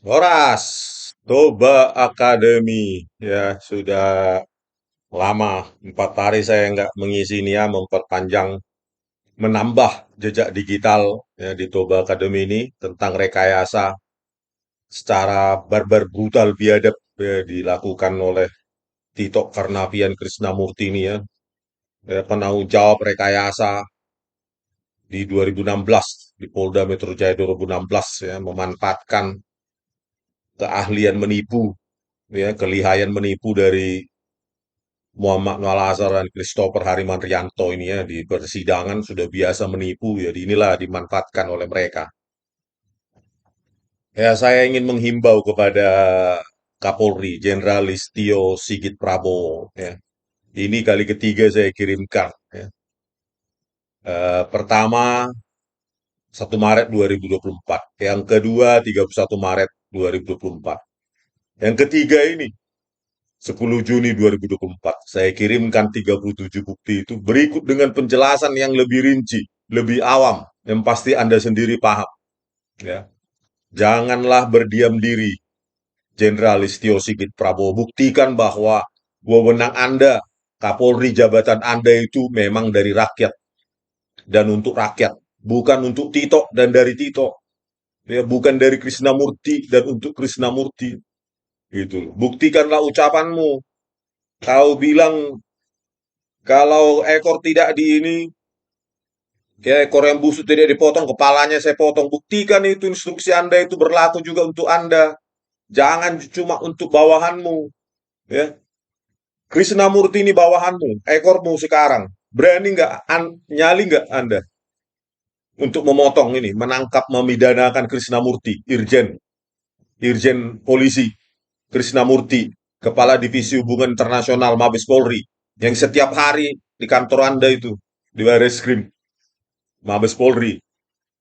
Horas, Toba Academy. Ya, sudah lama. 4 hari saya nggak mengisi ini ya, memperpanjang, menambah jejak digital ya, di Toba Academy ini tentang rekayasa secara barbar brutal biadab ya, dilakukan oleh Tito Karnavian Krisnamurti ini ya. Ya, penanggung jawab rekayasa di 2016 di Polda Metro Jaya 2016 ya, memanfaatkan keahlian menipu ya, kelihayan menipu dari Muhammad Noel Azhar dan Christopher Harimantrianto ini ya di persidangan sudah biasa menipu ya, inilah dimanfaatkan oleh mereka. Ya, saya ingin menghimbau kepada Kapolri Jenderal Listio Sigit Prabowo ya. Ini kali ketiga saya kirimkan ya. Pertama 1 Maret 2024, yang kedua 31 Maret 2024, yang ketiga ini 10 Juni 2024. Saya kirimkan 37 bukti itu berikut dengan penjelasan yang lebih rinci, lebih awam, yang pasti Anda sendiri paham. Ya. Janganlah berdiam diri, Jenderal Listio Sigit Prabowo. Buktikan bahwa wewenang Anda, Kapolri jabatan Anda itu memang dari rakyat dan untuk rakyat, bukan untuk Tito dan dari Tito. Ya, bukan dari Krisnamurti dan untuk Krisnamurti. Gitu. Buktikanlah ucapanmu. Kau bilang kalau ekor tidak di ini, ya ekor yang busuk tidak dipotong, kepalanya saya potong. Buktikan itu instruksi Anda itu berlaku juga untuk Anda. Jangan cuma untuk bawahanmu. Ya, Krisnamurti ini bawahanmu, ekormu sekarang. Berani nggak, nyali nggak Anda untuk memotong ini, menangkap, memidanakan Krisnamurti, Irjen Polisi Krisnamurti, Kepala Divisi Hubungan Internasional Mabes Polri, yang setiap hari di kantor Anda itu, di Barreskrim Mabes Polri.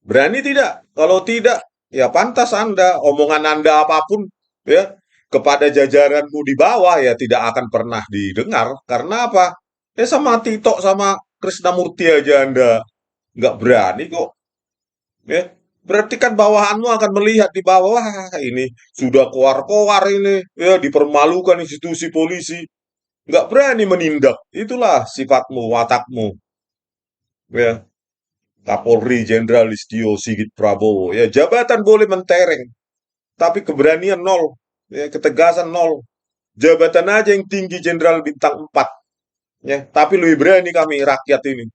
Berani tidak? Kalau tidak, ya pantas Anda, omongan Anda apapun, ya, kepada jajaranmu di bawah, ya tidak akan pernah didengar. Karena apa? Ya sama Tito, sama Krisnamurti aja Anda nggak berani kok. Ya, berarti kan bawahanmu akan melihat di bawah, wah ini sudah koar-koar ini, ya dipermalukan institusi polisi. Nggak berani menindak. Itulah sifatmu, watakmu. Ya, Kapolri Jenderal Listio Sigit Prabowo. Ya, jabatan boleh mentereng, tapi keberanian nol. Ya, ketegasan nol. Jabatan aja yang tinggi Jenderal bintang 4. Ya, tapi lebih berani kami rakyat ini.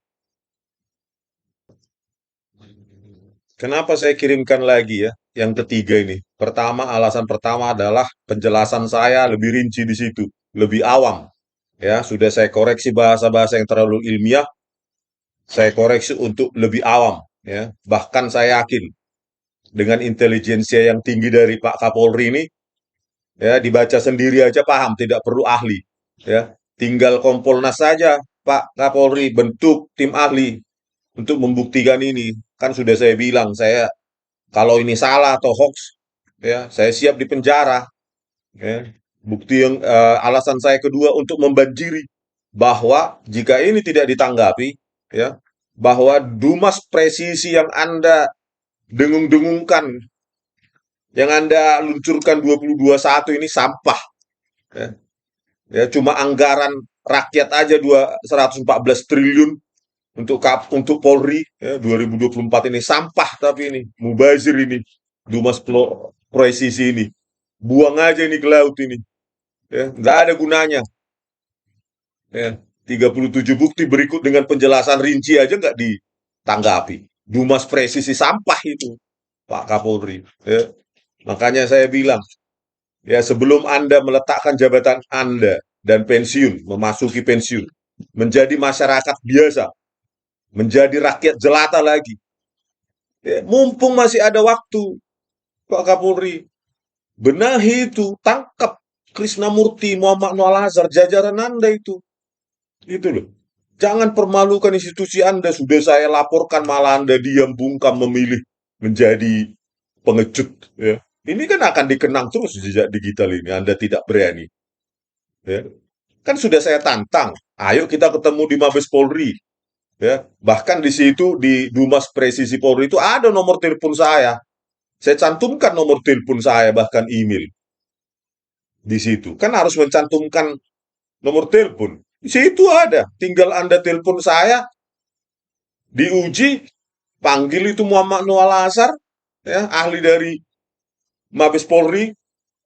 Kenapa saya kirimkan lagi ya? Yang ketiga ini. Pertama, alasan pertama adalah penjelasan saya lebih rinci di situ, lebih awam. Ya, sudah saya koreksi bahasa-bahasa yang terlalu ilmiah, saya koreksi untuk lebih awam. Ya, bahkan saya yakin dengan intelijensia yang tinggi dari Pak Kapolri ini, ya dibaca sendiri aja paham, tidak perlu ahli. Ya, tinggal Kompolnas saja, Pak Kapolri bentuk tim ahli untuk membuktikan ini. Kan sudah saya bilang, saya kalau ini salah atau hoax, ya saya siap di penjara. Ya. Bukti yang alasan saya kedua untuk membanjiri bahwa jika ini tidak ditanggapi, ya bahwa Dumas presisi yang Anda dengung-dengungkan, yang Anda luncurkan 2021 ini sampah. Ya, ya cuma anggaran rakyat aja 114 triliun untuk Polri ya, 2024 ini sampah, tapi ini mubazir ini Dumas presisi ini buang aja ini ke laut ini ya nggak ada gunanya ya 37 bukti berikut dengan penjelasan rinci aja nggak ditanggapi. Dumas presisi sampah itu Pak Kapolri ya. Makanya saya bilang ya sebelum Anda meletakkan jabatan Anda dan pensiun, memasuki pensiun, menjadi masyarakat biasa, menjadi rakyat jelata lagi. Ya, mumpung masih ada waktu, Pak Kapolri, benahi itu, tangkap Krisnamurti, Muhammad Noal Azhar, jajaran Anda itu. Itu loh. Jangan permalukan institusi Anda. Sudah saya laporkan malah Anda diam bungkam memilih menjadi pengecut. Ya. Ini kan akan dikenang terus jejak digital ini. Anda tidak berani. Ya. Kan sudah saya tantang. Ayo kita ketemu di Mabes Polri. Ya. Bahkan di situ di Dumas Presisi Polri itu ada nomor telepon saya. Saya cantumkan nomor telepon saya, bahkan email di situ. Kan harus mencantumkan nomor telepon. Di situ ada. Tinggal Anda telepon saya, diuji, panggil itu Muhammad Noah Lasar, ya, ahli dari Mabes Polri.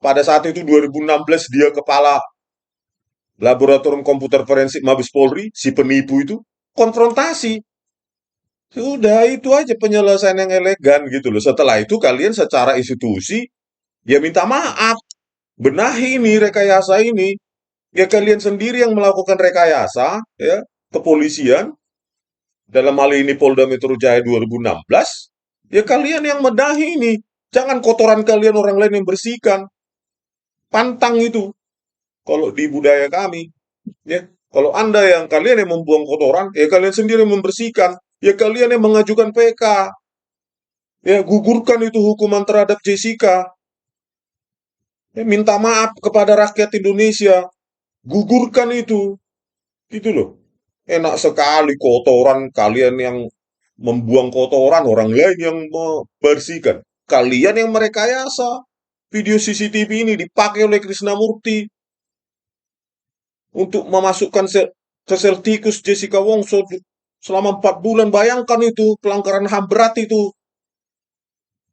Pada saat itu 2016 dia kepala Laboratorium Komputer Forensik Mabes Polri, si penipu itu, konfrontasi. Sudah itu aja penyelesaian yang elegan gitu loh. Setelah itu kalian secara institusi ya minta maaf, benahi ini rekayasa ini. Ya kalian sendiri yang melakukan rekayasa, ya, kepolisian dalam hal ini Polda Metro Jaya 2016, ya kalian yang benahi ini. Jangan kotoran kalian orang lain yang bersihkan. Pantang itu kalau di budaya kami, ya. Kalau Anda yang kalian yang membuang kotoran, ya kalian sendiri yang membersihkan. Ya kalian yang mengajukan PK. Ya, gugurkan itu hukuman terhadap Jessica. Ya, minta maaf kepada rakyat Indonesia. Gugurkan itu. Gitu loh. Enak sekali kotoran kalian yang membuang kotoran, orang lain yang membersihkan. Kalian yang merekayasa. Video CCTV ini dipakai oleh Krisnamurti untuk memasukkan ke sel tikus Jessica Wongso selama 4 bulan. Bayangkan itu pelanggaran HAM berat itu.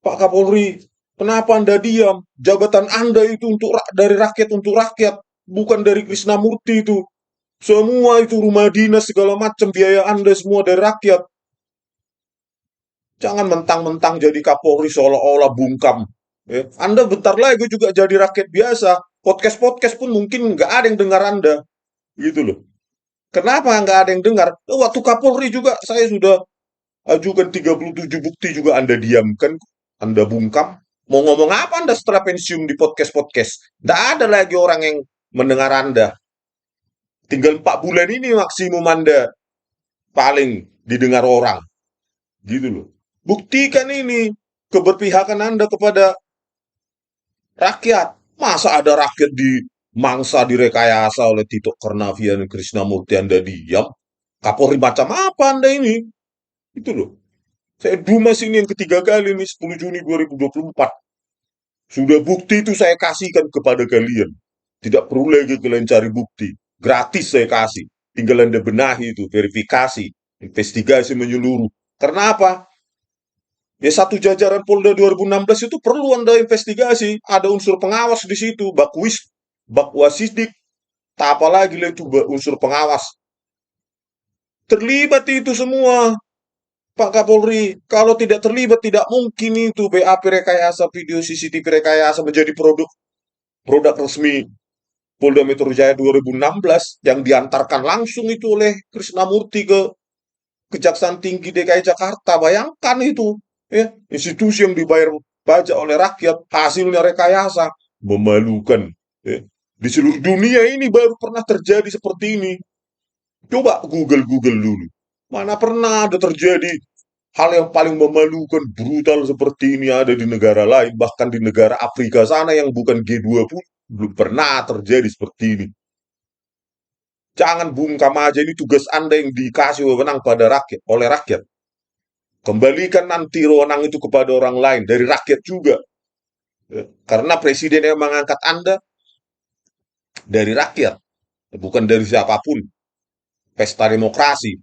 Pak Kapolri, kenapa Anda diam? Jabatan Anda itu untuk dari rakyat untuk rakyat, bukan dari Krisnamurti itu. Semua itu rumah dinas segala macam biaya Anda semua dari rakyat. Jangan mentang-mentang jadi Kapolri seolah-olah bungkam. Ya. Anda bentar lagi juga jadi rakyat biasa. Podcast-podcast pun mungkin nggak ada yang dengar Anda. Gitu loh. Kenapa nggak ada yang dengar? Waktu Kapolri juga saya sudah ajukan 37 bukti juga Anda diamkan. Anda bungkam. Mau ngomong apa Anda setelah pensiun di podcast-podcast? Nggak ada lagi orang yang mendengar Anda. Tinggal 4 bulan ini maksimum Anda paling didengar orang. Gitu loh. Buktikan ini keberpihakan Anda kepada rakyat. Masa ada rakyat di mangsa direkayasa oleh Tito Karnavian dan Krisnamurti Anda diam? Kapolri macam apa Anda ini? Itu loh. Saya Dumas ini yang ketiga kali ini 10 Juni 2024. Sudah bukti itu saya kasihkan kepada kalian. Tidak perlu lagi kalian cari bukti. Gratis saya kasih. Tinggal Anda benahi itu, verifikasi, investigasi menyeluruh. Karena apa? Ya satu jajaran Polda 2016 itu perlu Anda investigasi. Ada unsur pengawas di situ, Bakwasidik, tak apa lagi lah itu unsur pengawas. Terlibat itu semua, Pak Kapolri. Kalau tidak terlibat, tidak mungkin itu BAP rekayasa, video CCTV rekayasa menjadi produk resmi Polda Metro Jaya 2016 yang diantarkan langsung itu oleh Krisnamurti ke Kejaksaan Tinggi DKI Jakarta. Bayangkan itu, ya, institusi yang dibayar pajak oleh rakyat, hasilnya rekayasa, memalukan. Ya. Di seluruh dunia ini baru pernah terjadi seperti ini. Coba Google dulu. Mana pernah ada terjadi hal yang paling memalukan, brutal seperti ini ada di negara lain, bahkan di negara Afrika sana yang bukan G20, belum pernah terjadi seperti ini. Jangan bungkam aja, ini tugas Anda yang dikasih wewenang pada rakyat, oleh rakyat. Kembalikan nanti wewenang itu kepada orang lain, dari rakyat juga. Karena presiden yang mengangkat Anda dari rakyat, bukan dari siapapun. Pesta demokrasi,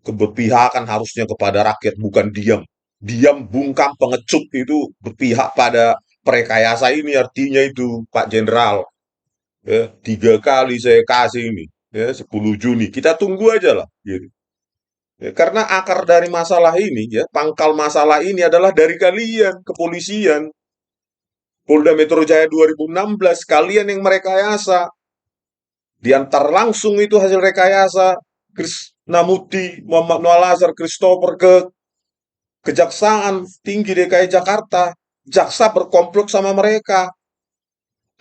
keberpihakan harusnya kepada rakyat, bukan diam. Diam, bungkam, pengecut itu berpihak pada perekayasa ini, artinya itu Pak Jenderal. Ya, 3 kali saya kasih ini, ya, 10 Juni. Kita tunggu aja lah. Gitu. Ya, karena akar dari masalah ini, ya, pangkal masalah ini adalah dari kalian, kepolisian. Polda Metro Jaya 2016, kalian yang merekayasa. Diantar langsung itu hasil rekayasa Krisnamurti, Muhammad Noah Lasar, Christopher ke Kejaksaan Tinggi DKI Jakarta. Jaksa berkomplot sama mereka.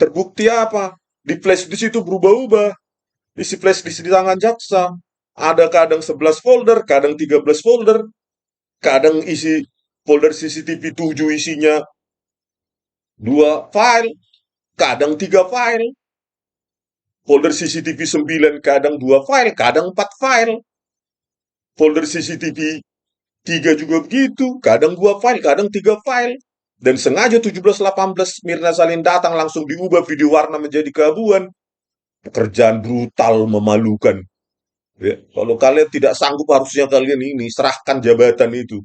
Terbukti apa? Di flash disk itu berubah-ubah. Isi flash disk di tangan jaksa. Ada kadang 11 folder, kadang 13 folder. Kadang isi folder CCTV 7 isinya 2 file, kadang 3 file. Folder CCTV 9 kadang 2 file, kadang 4 file. Folder CCTV Tiga juga begitu, kadang 2 file, kadang 3 file. Dan sengaja 17-18 Mirna Salin datang langsung diubah video warna menjadi keabuan. Pekerjaan brutal, memalukan. Ya, kalau kalian tidak sanggup harusnya kalian ini serahkan jabatan itu,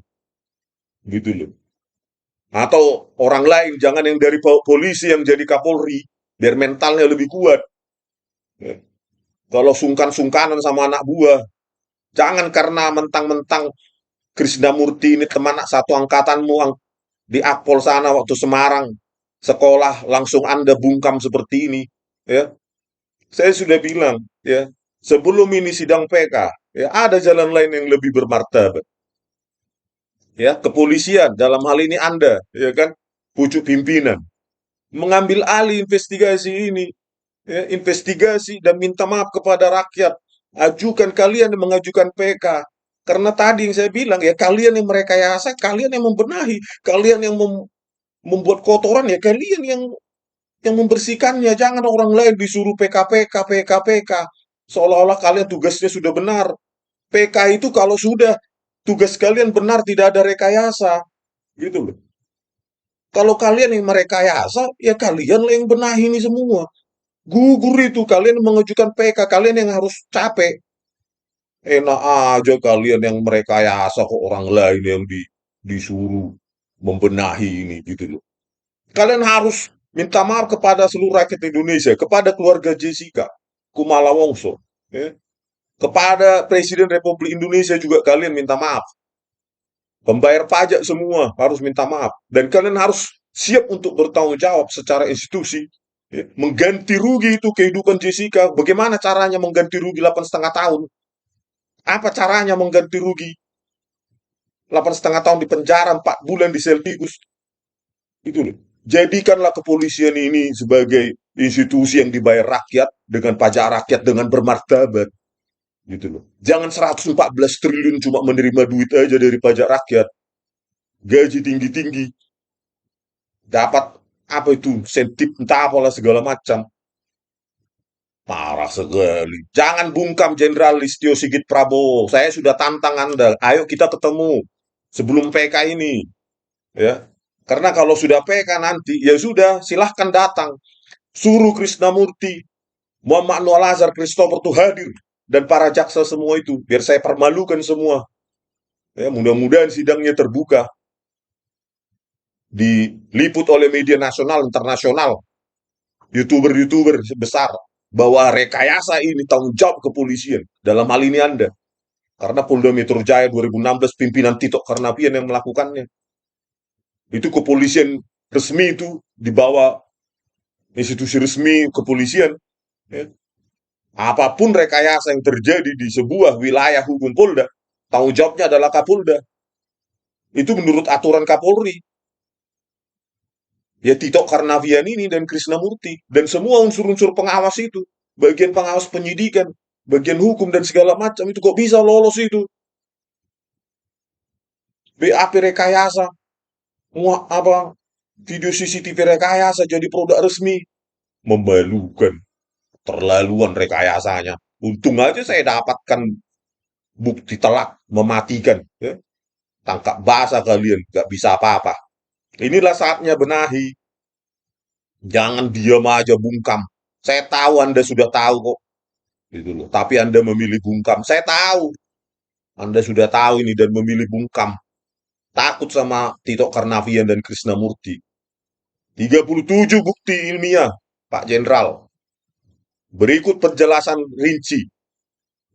gitu loh. Atau orang lain, jangan yang dari polisi yang jadi Kapolri, biar mentalnya lebih kuat. Ya. Kalau sungkan-sungkanan sama anak buah, jangan karena mentang-mentang Krisnamurti ini teman satu angkatanmu di Akpol sana waktu Semarang, sekolah langsung Anda bungkam seperti ini. Ya, saya sudah bilang, ya, sebelum ini sidang PK, ya ada jalan lain yang lebih bermartabat. Ya, kepolisian dalam hal ini Anda, ya kan, pucuk pimpinan mengambil alih investigasi ini, ya, investigasi dan minta maaf kepada rakyat. Ajukan kalian yang mengajukan PK. Karena tadi yang saya bilang, ya kalian yang merekayasa, kalian yang membenahi, kalian yang membuat kotoran, ya kalian yang membersihkannya. Jangan orang lain disuruh PK, PK, PK, PK. Seolah-olah kalian tugasnya sudah benar. PK itu kalau sudah tugas kalian benar, tidak ada rekayasa. Gitu loh. Kalau kalian yang merekayasa, ya kalian yang benahi ini semua. Gugur itu, kalian mengajukan PK, kalian yang harus capek. Enak aja kalian yang merekayasa kok orang lain yang disuruh membenahi ini gitu loh. Kalian harus minta maaf kepada seluruh rakyat Indonesia, kepada keluarga Jessica Kumala Wongso, ya. Kepada Presiden Republik Indonesia juga kalian minta maaf. Pembayar pajak semua harus minta maaf. Dan kalian harus siap untuk bertanggung jawab secara institusi. Ya. Mengganti rugi itu kehidupan Jessica. Bagaimana caranya mengganti rugi 8,5 tahun? Apa caranya mengganti rugi 8,5 tahun di penjara, 4 bulan di sel tikus? Itu loh. Jadikanlah kepolisian ini sebagai institusi yang dibayar rakyat dengan pajak rakyat dengan bermartabat. Gitu loh. Jangan 114 triliun cuma menerima duit aja dari pajak rakyat. Gaji tinggi-tinggi. Dapat apa itu? Sentip entah apalah segala macam. Parah sekali. Jangan bungkam Jenderal Listio Sigit Prabowo. Saya sudah tantang Anda. Ayo kita ketemu sebelum PK ini. Ya. Karena kalau sudah PK nanti, ya sudah, silahkan datang. Suruh Krisnamurti, Muhammad Noor Azhar, Christopher tuh hadir. Dan para jaksa semua itu. Biar saya permalukan semua. Ya, mudah-mudahan sidangnya terbuka. Diliput oleh media nasional, internasional. YouTuber-YouTuber besar. Bahwa rekayasa ini tanggung jawab kepolisian. Dalam hal ini Anda. Karena Polda Metro Jaya 2016 pimpinan Tito Karnavian yang melakukannya. Itu kepolisian resmi itu di bawah institusi resmi kepolisian. Ya. Apapun rekayasa yang terjadi di sebuah wilayah hukum Polda, tanggung jawabnya adalah Kapolda. Itu menurut aturan Kapolri. Ya Tito Karnavian ini dan Krisnamurti. Dan semua unsur-unsur pengawas itu. Bagian pengawas penyidikan, bagian hukum dan segala macam itu kok bisa lolos itu. BAP rekayasa, apa video CCTV rekayasa jadi produk resmi. Memalukan. Terlaluan rekayasanya. Untung aja saya dapatkan bukti telak mematikan. Ya. Tangkap basah kalian, gak bisa apa-apa. Inilah saatnya benahi. Jangan diam aja bungkam. Saya tahu Anda sudah tahu kok. Gitu loh. Tapi Anda memilih bungkam. Saya tahu. Anda sudah tahu ini dan memilih bungkam. Takut sama Tito Karnavian dan Krisnamurti. 37 bukti ilmiah, Pak Jenderal. Berikut penjelasan rinci.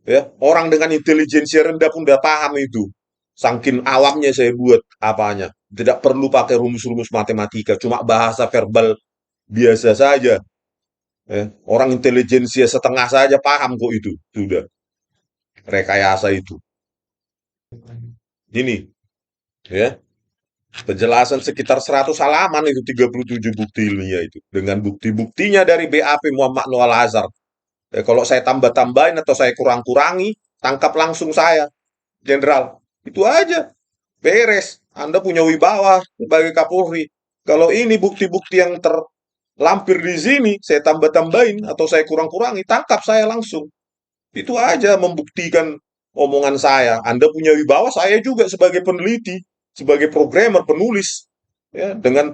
Ya, orang dengan intelijensi rendah pun udah paham itu. Saking awamnya saya buat apanya. Tidak perlu pakai rumus-rumus matematika, cuma bahasa verbal biasa saja. Ya, orang intelijensi setengah saja paham kok itu. Sudah. Rekayasa itu. Ini. Ya. Penjelasan sekitar 100 halaman itu 37 bukti ilmiah itu. Dengan bukti-buktinya dari BAP Muhammad Noor Azhar. Kalau saya tambah-tambahin atau saya kurang-kurangi, tangkap langsung saya, Jenderal. Itu aja. Beres. Anda punya wibawa sebagai Kapolri. Kalau ini bukti-bukti yang terlampir di sini, saya tambah-tambahin atau saya kurang-kurangi, tangkap saya langsung. Itu aja membuktikan omongan saya. Anda punya wibawa, saya juga sebagai peneliti, sebagai programmer, penulis, ya, dengan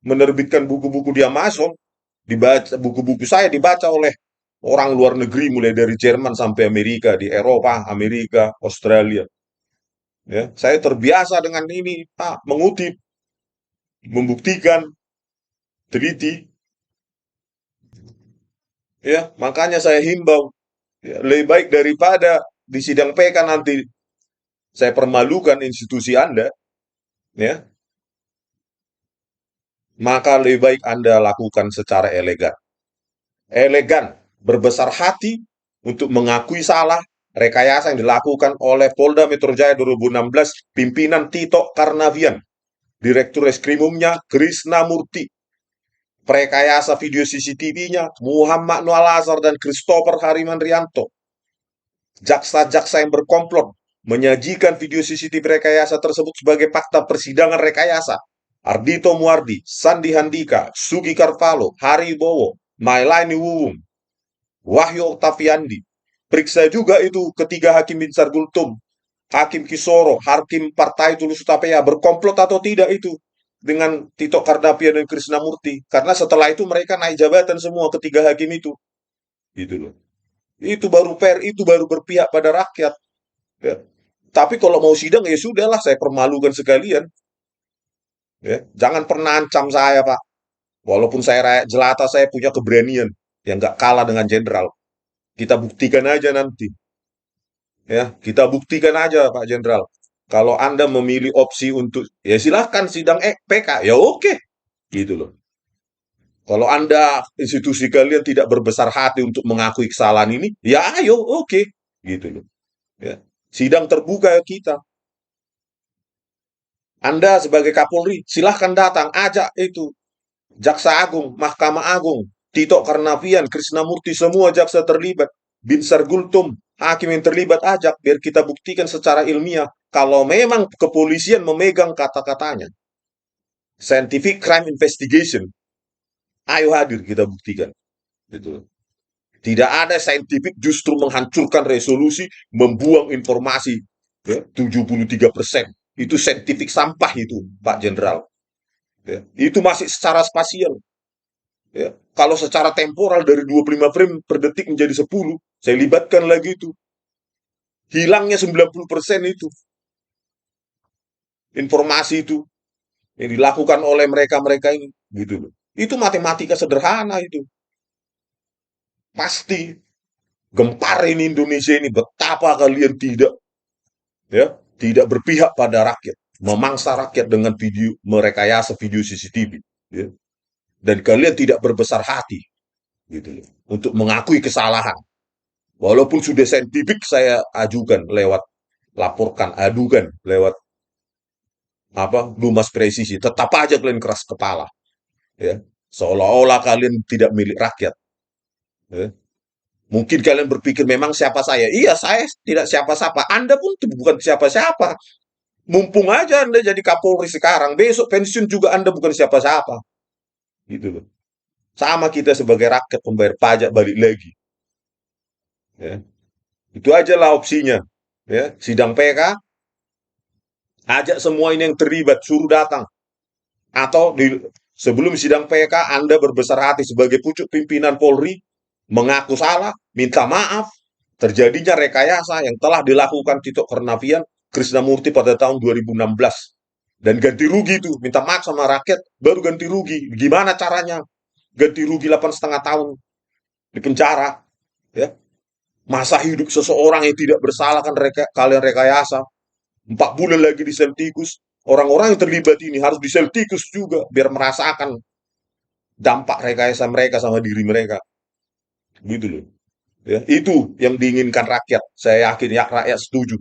menerbitkan buku-buku di Amazon, dibaca buku-buku saya dibaca oleh orang luar negeri mulai dari Jerman sampai Amerika, di Eropa, Amerika, Australia. Ya, saya terbiasa dengan ini, Pak, mengutip, membuktikan, teliti, ya, makanya saya himbau, ya, lebih baik daripada di sidang PK nanti saya permalukan institusi Anda, ya, maka lebih baik Anda lakukan secara elegan. Elegan, berbesar hati untuk mengakui salah rekayasa yang dilakukan oleh Polda Metro Jaya 2016 pimpinan Tito Karnavian, Direktur Reskrimumnya Krisna Murti, Prekayasa video CCTV-nya Muhammad Noah Lazar dan Christopher Harimanrianto, jaksa-jaksa yang berkomplot menyajikan video CCTV rekayasa tersebut sebagai fakta persidangan rekayasa. Ardito Muardi, Sandi Handika, Sugi Karvalo, Hari Bowo, Mailani Wuwung, Wahyu Oktaviandi. Periksa juga itu ketiga hakim Binsar Gultum, Hakim Kisoro, Hakim Partai Tulus Utapaya, berkomplot atau tidak itu dengan Tito Karnavian dan Krishnamurti. Karena setelah itu mereka naik jabatan semua ketiga hakim itu. Gitu loh. Itu baru fair, itu baru berpihak pada rakyat. Ya. Tapi kalau mau sidang ya sudahlah, saya permalukan sekalian. Ya. Jangan pernah ancam saya, Pak. Walaupun saya rakyat jelata, saya punya keberanian yang nggak kalah dengan jenderal. Kita buktikan aja nanti. Ya, kita buktikan aja, Pak Jenderal. Kalau Anda memilih opsi untuk, ya silahkan sidang PK, ya oke, gitu loh. Kalau Anda, institusi kalian tidak berbesar hati untuk mengakui kesalahan ini, ya ayo, oke, gitu loh. Ya. Sidang terbuka kita. Anda sebagai Kapolri, silahkan datang, ajak itu Jaksa Agung, Mahkamah Agung, Tito Karnavian, Krishnamurti, semua jaksa terlibat, Binsar Gultum, hakim yang terlibat ajak, biar kita buktikan secara ilmiah, kalau memang kepolisian memegang kata-katanya. Scientific Crime Investigation, ayo hadir kita buktikan. Gitu. Tidak ada scientific justru menghancurkan resolusi, membuang informasi, ya, 73%. Itu scientific sampah itu, Pak Jenderal. Ya. Itu masih secara spasial. Ya. Kalau secara temporal dari 25 frame per detik menjadi 10, saya libatkan lagi itu. Hilangnya 90% itu. Informasi itu yang dilakukan oleh mereka-mereka ini. Gitu loh. Itu matematika sederhana itu. Pasti gempar ini Indonesia ini, betapa kalian tidak, ya, tidak berpihak pada rakyat, memangsa rakyat dengan video, merekayasa video CCTV, ya. Dan kalian tidak berbesar hati, gitu loh, untuk mengakui kesalahan. Walaupun sudah saintifik saya ajukan lewat, laporkan, adukan lewat apa, Dumas Presisi, tetap aja kalian keras kepala, ya. Seolah-olah kalian tidak milik rakyat, ya. Mungkin kalian berpikir memang siapa saya? Iya, saya tidak siapa-siapa. Anda pun bukan siapa-siapa. Mumpung aja Anda jadi Kapolri sekarang, besok pensiun juga Anda bukan siapa-siapa. Gitu loh. Sama kita sebagai rakyat pembayar pajak balik lagi. Ya. Itu aja lah opsinya. Ya. Sidang PK, ajak semua ini yang terlibat, suruh datang. Atau sebelum sidang PK, Anda berbesar hati sebagai pucuk pimpinan Polri, mengaku salah, minta maaf, terjadinya rekayasa yang telah dilakukan Tito Karnavian, Krishnamurti pada tahun 2016. Dan ganti rugi itu, minta maaf sama rakyat, baru ganti rugi. Gimana caranya? Ganti rugi 8,5 tahun di penjara. Ya. Masa hidup seseorang yang tidak bersalah kan kalian rekayasa. 4 bulan lagi di sel tikus. Orang-orang yang terlibat ini harus di sel tikus juga, biar merasakan dampak rekayasa mereka sama diri mereka. Gitu loh. Ya, itu yang diinginkan rakyat. Saya yakin ya rakyat setuju,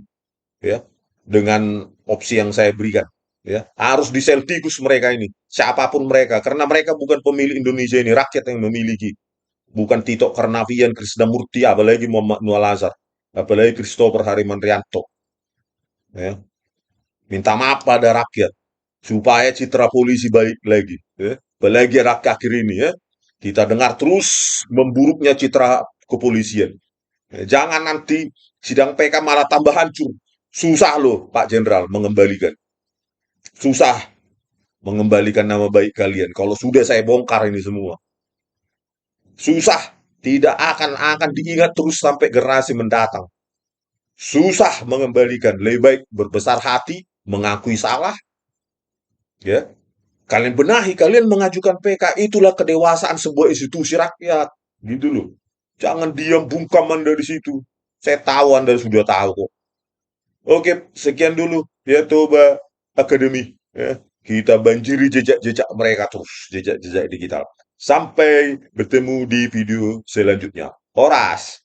ya, dengan opsi yang saya berikan. Ya, harus di sel tikus mereka ini, siapapun mereka, karena mereka bukan pemilik Indonesia ini, rakyat yang memiliki. Bukan Tito Karnavian, Krishnamurti, apalagi Muhammad Noah Lazar, apalagi Christopher Harimanrianto. Ya, minta maaf pada rakyat supaya citra polisi baik lagi. Ya. Apalagi akhir ini, ya, kita dengar terus memburuknya citra kepolisian. Jangan nanti sidang PK malah tambah hancur. Susah loh Pak Jenderal mengembalikan. Susah mengembalikan nama baik kalian. Kalau sudah saya bongkar ini semua. Susah. Tidak akan diingat terus sampai generasi mendatang. Susah mengembalikan. Lebih baik berbesar hati, mengakui salah, ya. Kalian benahi, kalian mengajukan PK, itulah kedewasaan sebuah institusi rakyat. Gitu loh. Jangan diam bungkam Anda di situ. Saya tahu Anda sudah tahu kok. Oke, sekian dulu ya Toba Academy. Ya, kita banjiri jejak-jejak mereka terus, jejak-jejak digital. Sampai bertemu di video selanjutnya. Horas.